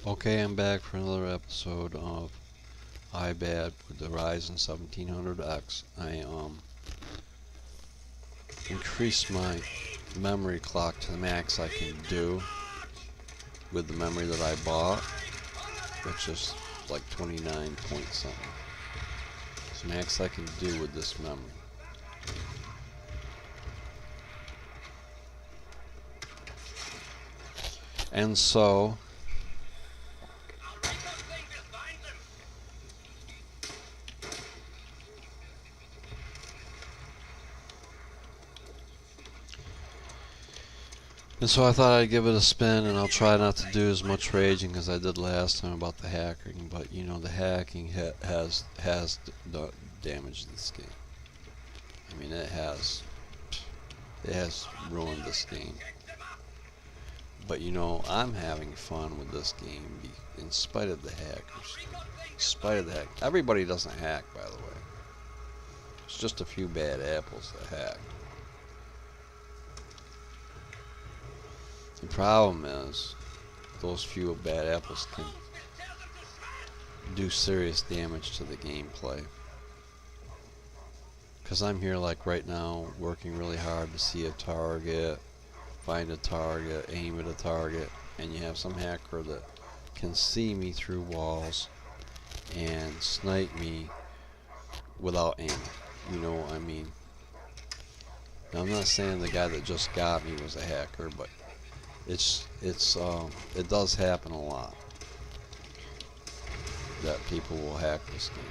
Okay, I'm back for another episode of iBad with the Ryzen 1700X. I increased my memory clock to the max I can do with the memory that I bought, which is like 29 point something. It's the max I can do with this memory. And so I thought I'd give it a spin, and I'll try not to do as much raging as I did last time about the hacking. But you know, the hacking has damaged this game. I mean, it has ruined this game. But you know, I'm having fun with this game in spite of the hackers. In spite of the hack, everybody doesn't hack, by the way. It's just a few bad apples that hack. The problem is, those few bad apples can do serious damage to the gameplay. Because I'm here like right now, working really hard to see a target, find a target, aim at a target, and you have some hacker that can see me through walls and snipe me without aiming. You know what I mean? Now, I'm not saying the guy that just got me was a hacker, but it does happen a lot that people will hack this game.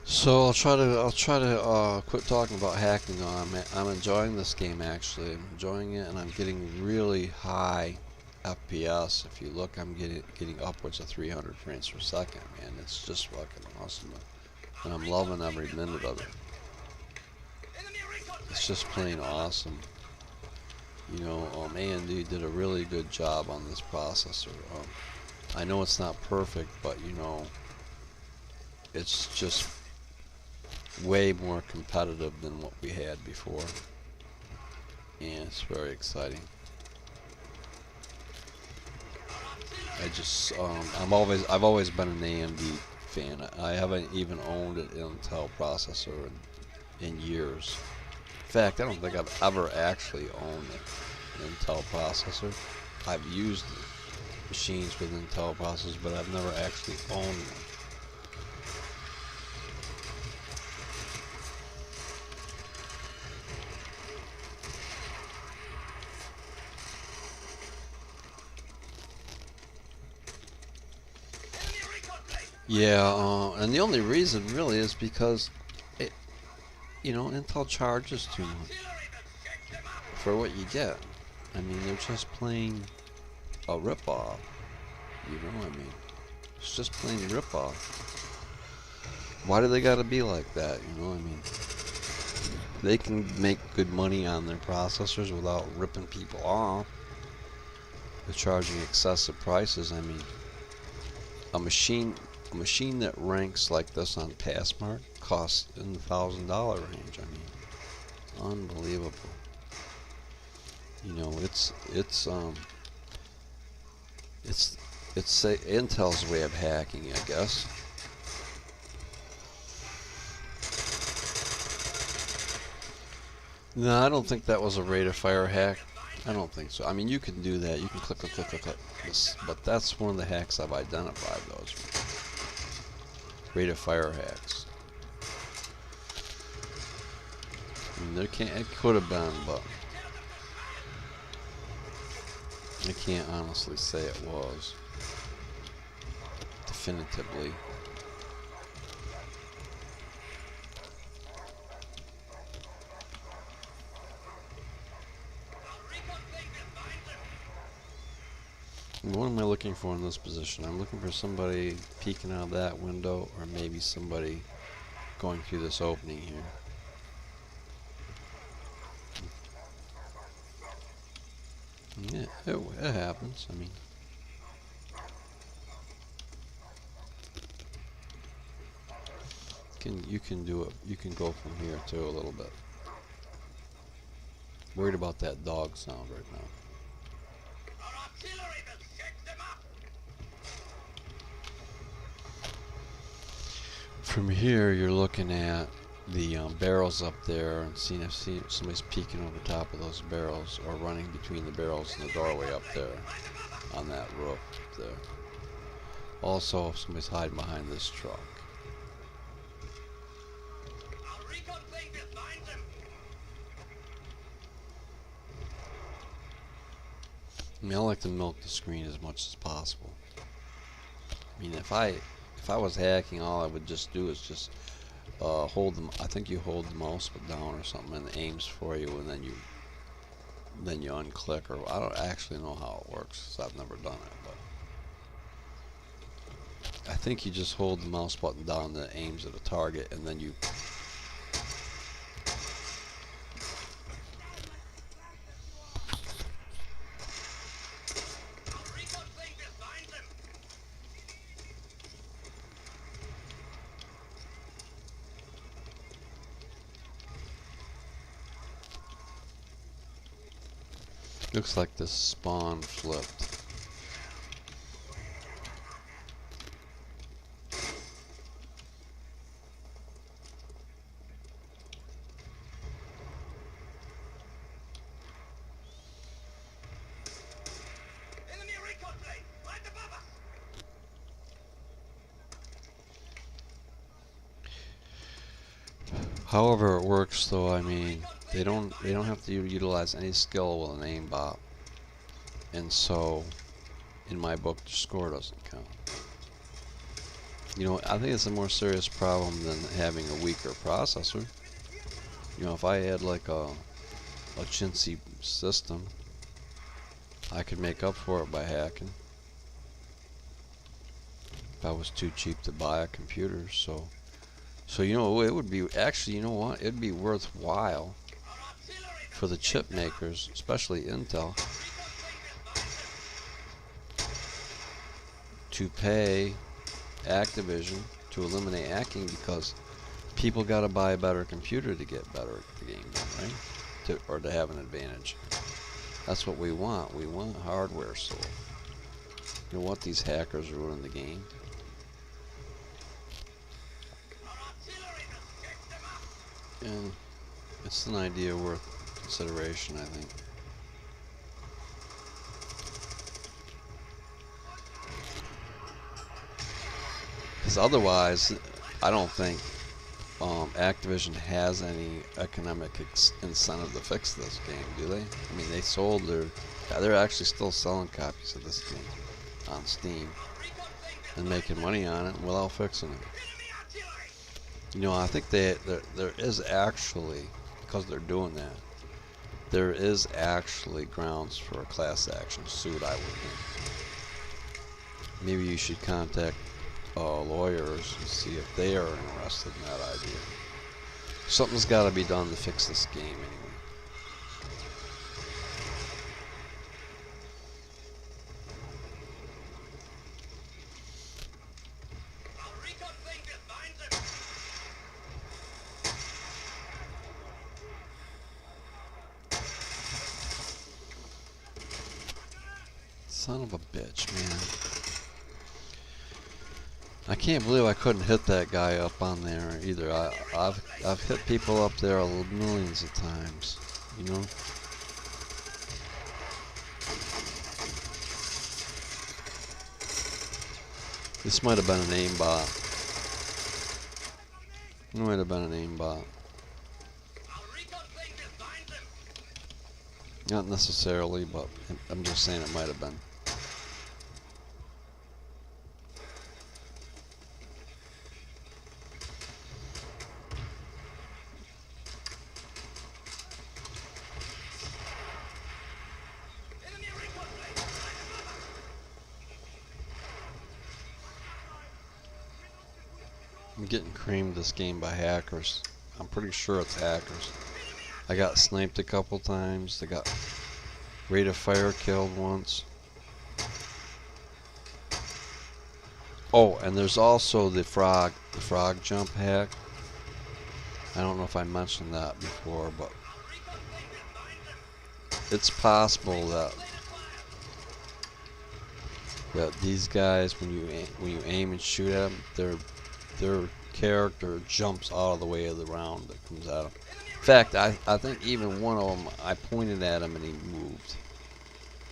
So I'll try to quit talking about hacking. I'm enjoying this game actually. I'm enjoying it, and I'm getting really high FPS. If you look, I'm getting upwards of 300 frames per second. Man, it's just fucking awesome, and I'm loving every minute of it. It's just plain awesome. You know, AMD did a really good job on this processor. I know it's not perfect, but you know, it's just way more competitive than what we had before, and it's very exciting. I've always been an AMD fan. I haven't even owned an Intel processor in years. In fact, I don't think I've ever actually owned an Intel processor. I've used machines with Intel processors, but I've never actually owned one. Yeah, and the only reason really is because Intel charges too much for what you get. I mean, they're just plain a ripoff. You know, I mean, it's just plain ripoff. Why do they gotta be like that? You know, I mean, they can make good money on their processors without ripping people off. They're charging excessive prices. I mean, a machine that ranks like this on Passmark costs in the $1,000 range. I mean, unbelievable. You know, it's Intel's way of hacking, I guess. No, I don't think that was a rate of fire hack. I don't think so. I mean, you can do that. You can click, but that's one of the hacks I've identified, though. Rate of fire hacks. I mean, it could have been, but I can't honestly say it was definitively. What am I looking for in this position? I'm looking for somebody peeking out of that window, or maybe somebody going through this opening here. Yeah, it happens. I mean, you can do it. You can go from here too a little bit. Worried about that dog sound right now. From here, you're looking at the barrels up there and seeing if somebody's peeking over top of those barrels, or running between the barrels and the doorway up there on that roof there. Also, if somebody's hiding behind this truck. I mean, I like to milk the screen as much as possible. I mean, if I was hacking, all I would just do is just hold them. I think you hold the mouse down or something, and it aims for you, and then you unclick. Or I don't actually know how it works, because I've never done it. But I think you just hold the mouse button down, that aims at a target, and then you. Looks like this spawn flipped. However it works, though, I mean, they don't have to utilize any skill with an aimbot, and so in my book the score doesn't count. You know, I think it's a more serious problem than having a weaker processor. You know, if I had like a chintzy system, I could make up for it by hacking. If I was too cheap to buy a computer, so you know, it would be actually, you know what, it'd be worthwhile for the chip makers, especially Intel, to pay Activision to eliminate hacking, because people got to buy a better computer to get better at the game, right? Or to have an advantage. That's what we want. We want hardware sold. You know what? These hackers ruin the game. And it's an idea worth consideration, I think. Because otherwise, I don't think Activision has any economic incentive to fix this game, do they? I mean, they sold they're actually still selling copies of this game on Steam and making money on it without fixing it. You know, I think there is actually, because they're doing that, there is actually grounds for a class action suit, I would think. Maybe you should contact lawyers and see if they are interested in that idea. Something's got to be done to fix this game anyway. Son of a bitch, man. I can't believe I couldn't hit that guy up on there either. I've hit people up there millions of times, you know. This might have been an aimbot. It might have been an aimbot. Not necessarily, but I'm just saying it might have been. I'm getting creamed this game by hackers. I'm pretty sure it's hackers. I got sniped a couple times. I got rate of fire killed once. Oh, and there's also the frog jump hack. I don't know if I mentioned that before, but it's possible that these guys, when you aim and shoot at them, their character jumps out of the way of the round that comes at them. In fact, I think even one of them, I pointed at him and he moved.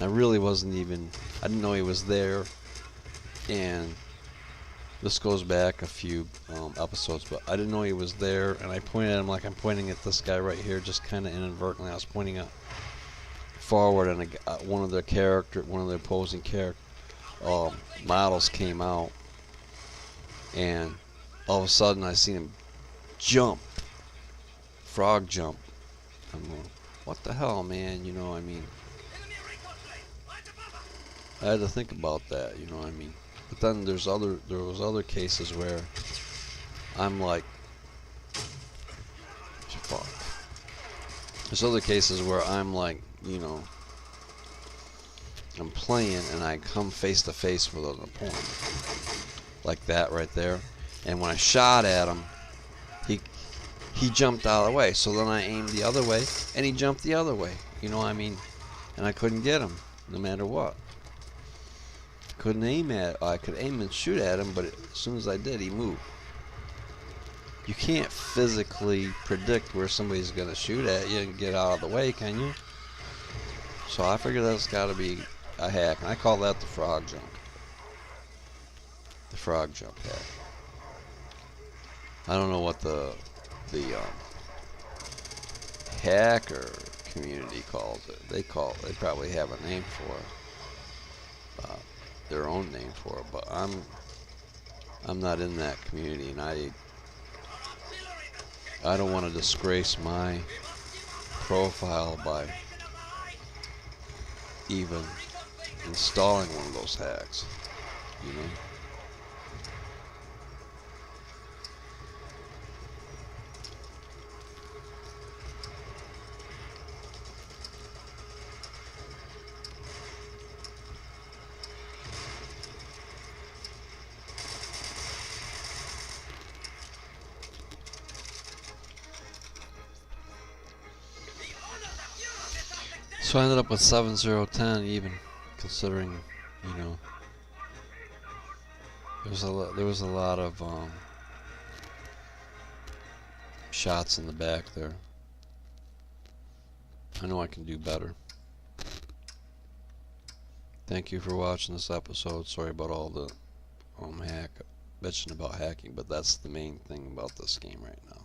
I really wasn't even, I didn't know he was there. And this goes back a few episodes, but I didn't know he was there, and I pointed at him like I'm pointing at this guy right here, just kind of inadvertently. I was pointing at forward, and one of the opposing character models came out, and all of a sudden I seen him jump, frog jump. I'm going, what the hell, man? You know what I mean? I had to think about that, you know what I mean? But then there was other cases where I'm like, fuck. There's other cases where I'm like, you know, I'm playing and I come face to face with an opponent, like that right there. And when I shot at him, he jumped out of the way. So then I aimed the other way, and he jumped the other way. You know what I mean? And I couldn't get him, no matter what. I could aim and shoot at him, but as soon as I did, he moved. You can't physically predict where somebody's going to shoot at you and get out of the way, can you? So I figured that's got to be a hack, and I call that the frog jump. The frog jump hack. I don't know what the hacker community calls it. They probably have a name for it. Their own name for it, but I'm not in that community, and I don't want to disgrace my profile by even installing one of those hacks, you know. So I ended up with 7010, even considering, you know, there was a lot of shots in the back there. I know I can do better. Thank you for watching this episode. Sorry about all the bitching about hacking, but that's the main thing about this game right now.